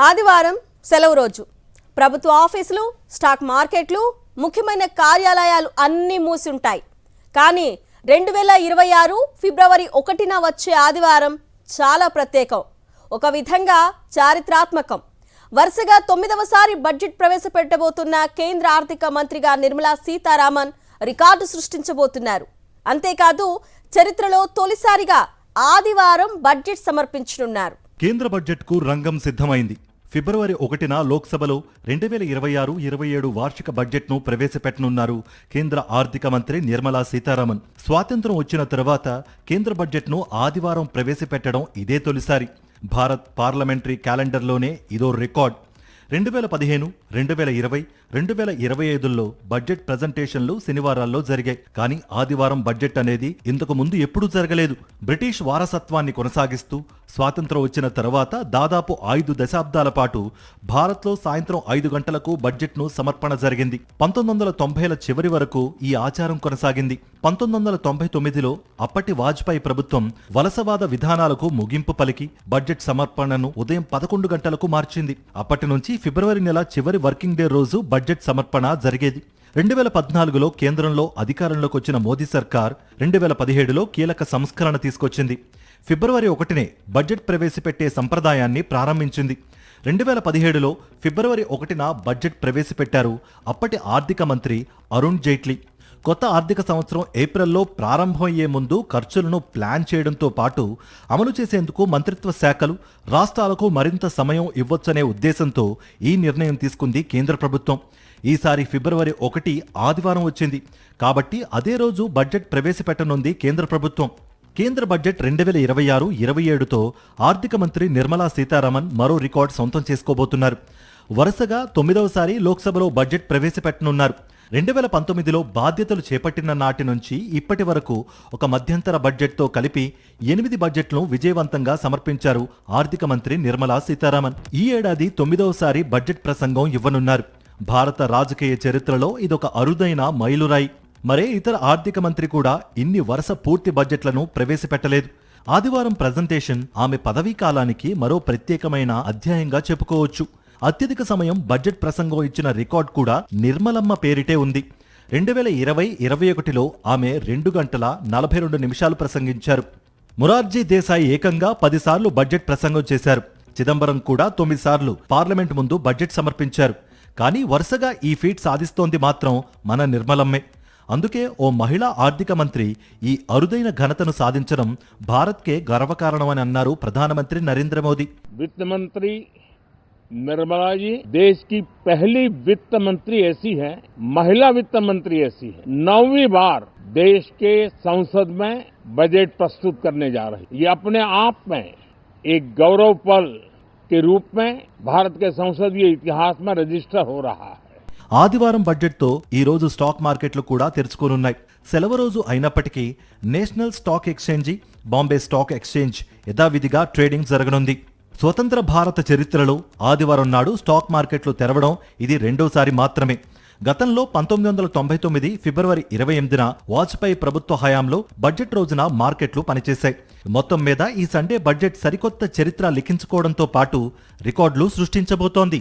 ఆదివారం సెలవు రోజు. ప్రభుత్వ ఆఫీసులు, స్టాక్ మార్కెట్లు, ముఖ్యమైన కార్యాలయాలు అన్నీ మూసి ఉంటాయి. కానీ 2026 ఫిబ్రవరి 1న వచ్చే ఆదివారం చాలా ప్రత్యేకం, ఒక విధంగా చారిత్రాత్మకం. వరుసగా 9వసారి బడ్జెట్ ప్రవేశపెట్టబోతున్న కేంద్ర ఆర్థిక మంత్రిగా నిర్మలా సీతారామన్ రికార్డు సృష్టించబోతున్నారు. అంతేకాదు, చరిత్రలో తొలిసారిగా ఆదివారం బడ్జెట్ సమర్పించనున్నారు. కేంద్ర బడ్జెట్కు రంగం సిద్ధమైంది. ఫిబ్రవరి 1న లోక్సభలో 2026-27 వార్షిక బడ్జెట్ను ప్రవేశపెట్టనున్నారు కేంద్ర ఆర్థిక మంత్రి నిర్మలా సీతారామన్. స్వాతంత్ర్యం వచ్చిన తర్వాత కేంద్ర బడ్జెట్ను ఆదివారం ప్రవేశపెట్టడం ఇదే తొలిసారి. భారత్ పార్లమెంటరీ క్యాలెండర్లోనే ఇదో రికార్డ్. 2015, 2020, 2025లో బడ్జెట్ ప్రజెంటేషన్లు శనివారాల్లో జరిగాయి. కానీ ఆదివారం బడ్జెట్ అనేది ఇంతకు ముందు ఎప్పుడూ జరగలేదు. బ్రిటిష్ వారసత్వాన్ని కొనసాగిస్తూ స్వాతంత్రం వచ్చిన తర్వాత దాదాపు 5 దశాబ్దాల పాటు భారత్లో సాయంత్రం 5 గంటలకు బడ్జెట్ను సమర్పణ జరిగింది. 1990ల చివరి వరకు ఈ ఆచారం కొనసాగింది. 1999లో అప్పటి వాజ్పేయి ప్రభుత్వం వలసవాద విధానాలకు ముగింపు పలికి బడ్జెట్ సమర్పణను ఉదయం 11 గంటలకు మార్చింది. అప్పటి నుంచి ఫిబ్రవరి నెల చివరి వర్కింగ్ డే రోజు బడ్జెట్ సమర్పణ జరిగేది. 2014లో కేంద్రంలో అధికారంలోకి వచ్చిన మోదీ సర్కార్ 2017లో కీలక సంస్కరణ తీసుకొచ్చింది. ఫిబ్రవరి 1నే బడ్జెట్ ప్రవేశపెట్టే సంప్రదాయాన్ని ప్రారంభించింది. 2017లో ఫిబ్రవరి 1న బడ్జెట్ ప్రవేశపెట్టారు అప్పటి ఆర్థిక మంత్రి అరుణ్ జైట్లీ. కొత్త ఆర్థిక సంవత్సరం ఏప్రిల్లో ప్రారంభమయ్యే ముందు ఖర్చులను ప్లాన్ చేయడంతో పాటు అమలు చేసేందుకు మంత్రిత్వ శాఖలు, రాష్ట్రాలకు మరింత సమయం ఇవ్వొచ్చనే ఉద్దేశంతో ఈ నిర్ణయం తీసుకుంది కేంద్ర ప్రభుత్వం. ఈసారి ఫిబ్రవరి 1 ఆదివారం వచ్చింది కాబట్టి అదే రోజు బడ్జెట్ ప్రవేశపెట్టనుంది కేంద్ర ప్రభుత్వం. కేంద్ర బడ్జెట్ 2026-27తో ఆర్థిక మంత్రి నిర్మలా సీతారామన్ మరో రికార్డు సొంతం చేసుకోబోతున్నారు. వరుసగా 9వసారి లోక్సభలో బడ్జెట్ ప్రవేశపెట్టనున్నారు. 2019లో బాధ్యతలు చేపట్టిన నాటి నుంచి ఇప్పటి వరకు ఒక మధ్యంతర బడ్జెట్తో కలిపి 8 బడ్జెట్లను విజయవంతంగా సమర్పించారు ఆర్థిక మంత్రి నిర్మలా సీతారామన్. ఈ ఏడాది 9వసారి బడ్జెట్ ప్రసంగం ఇవ్వనున్నారు. భారత రాజకీయ చరిత్రలో ఇదొక అరుదైన మైలురాయి. మరే ఇతర ఆర్థిక మంత్రి కూడా ఇన్ని వరుస పూర్తి బడ్జెట్లను ప్రవేశపెట్టలేదు. ఆదివారం ప్రజెంటేషన్ ఆమె పదవీ కాలానికి మరో ప్రత్యేకమైన అధ్యాయంగా చెప్పుకోవచ్చు. అత్యధిక సమయం బడ్జెట్ ప్రసంగం ఇచ్చిన రికార్డ్ కూడా నిర్మలమ్మ పేరిటే ఉంది. 2020-21లో ఆమె 2 గంటల 42 నిమిషాలు ప్రసంగించారు. మొరార్జీ దేశాయ్ ఏకంగా 10 సార్లు బడ్జెట్ ప్రసంగం చేశారు. చిదంబరం కూడా 9 సార్లు పార్లమెంట్ ముందు బడ్జెట్ సమర్పించారు. కానీ వరుసగా ఈ ఫీట్ సాధిస్తోంది మాత్రం మన నిర్మలమ్మే. అందుకే ఓ మహిళా ఆర్థిక మంత్రి ఈ అరుదైన ఘనతను సాధించడం భారత్కే గర్వకారణమని అన్నారు ప్రధానమంత్రి నరేంద్ర మోదీ. वित्त मंत्री निर्मला जी देश की पहली वित्त मंत्री ऐसी है, महिला वित्त मंत्री ऐसी है, 9वीं बार देश के संसद में बजट प्रस्तुत करने जा रही है. ये अपने आप में एक गौरव पल के रूप में भारत के संसदीय इतिहास में रजिस्टर हो रहा है. ఆదివారం బడ్జెట్తో ఈ రోజు స్టాక్ మార్కెట్లు కూడా తెరుచుకోనున్నాయి. సెలవు రోజు అయినప్పటికీ national stock exchange, Bombay stock exchange యథావిధిగా ట్రేడింగ్ జరగనుంది. స్వతంత్ర భారత చరిత్రలో ఆదివారం నాడు స్టాక్ మార్కెట్లు తెరవడం ఇది రెండోసారి మాత్రమే. గతంలో 1999 ఫిబ్రవరి 28న వాజ్పేయి ప్రభుత్వ హయాంలో బడ్జెట్ రోజున మార్కెట్లు పనిచేశాయి. మొత్తం మీద ఈ సండే బడ్జెట్ సరికొత్త చరిత్ర లిఖించుకోవడంతో పాటు రికార్డులు సృష్టించబోతోంది.